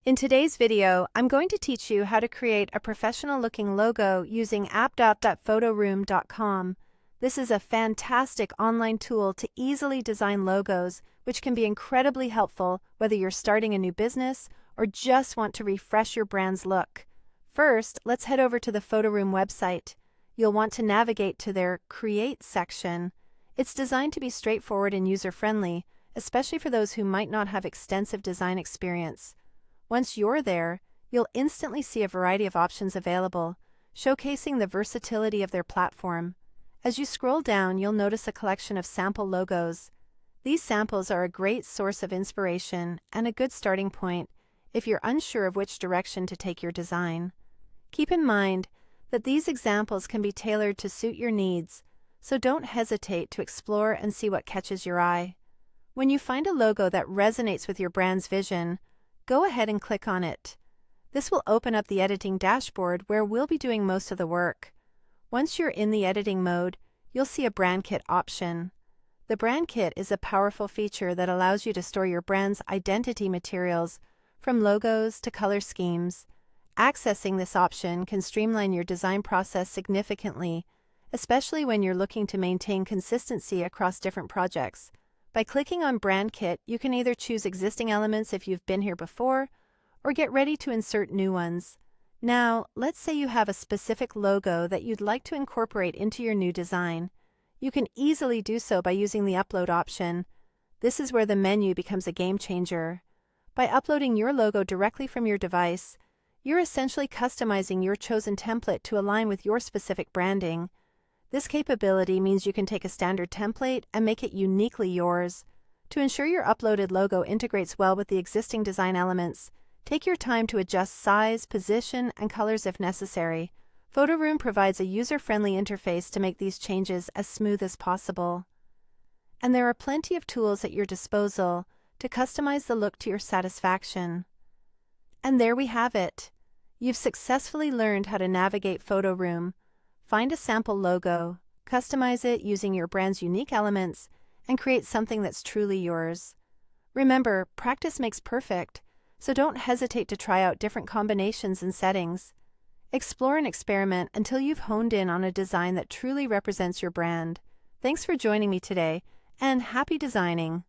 In today's video, I'm going to teach you how to create a professional-looking logo using app.photoroom.com. This is a fantastic online tool to easily design logos, which can be incredibly helpful whether you're starting a new business or just want to refresh your brand's look. First, let's head over to the Photoroom website. You'll want to navigate to their Create section. It's designed to be straightforward and user-friendly, especially for those who might not have extensive design experience. Once you're there, you'll instantly see a variety of options available, showcasing the versatility of their platform. As you scroll down, you'll notice a collection of sample logos. These samples are a great source of inspiration and a good starting point if you're unsure of which direction to take your design. Keep in mind that these examples can be tailored to suit your needs, so don't hesitate to explore and see what catches your eye. When you find a logo that resonates with your brand's vision, go ahead and click on it. This will open up the editing dashboard where we'll be doing most of the work. Once you're in the editing mode, you'll see a brand kit option. The brand kit is a powerful feature that allows you to store your brand's identity materials, from logos to color schemes. Accessing this option can streamline your design process significantly, especially when you're looking to maintain consistency across different projects. By clicking on Brand Kit, you can either choose existing elements if you've been here before, or get ready to insert new ones. Now, let's say you have a specific logo that you'd like to incorporate into your new design. You can easily do so by using the Upload option. This is where the menu becomes a game changer. By uploading your logo directly from your device, you're essentially customizing your chosen template to align with your specific branding. This capability means you can take a standard template and make it uniquely yours. To ensure your uploaded logo integrates well with the existing design elements, take your time to adjust size, position, and colors if necessary. Photoroom provides a user-friendly interface to make these changes as smooth as possible. And there are plenty of tools at your disposal to customize the look to your satisfaction. And there we have it. You've successfully learned how to navigate Photoroom. Find a sample logo, customize it using your brand's unique elements, and create something that's truly yours. Remember, practice makes perfect, so don't hesitate to try out different combinations and settings. Explore and experiment until you've honed in on a design that truly represents your brand. Thanks for joining me today, and happy designing!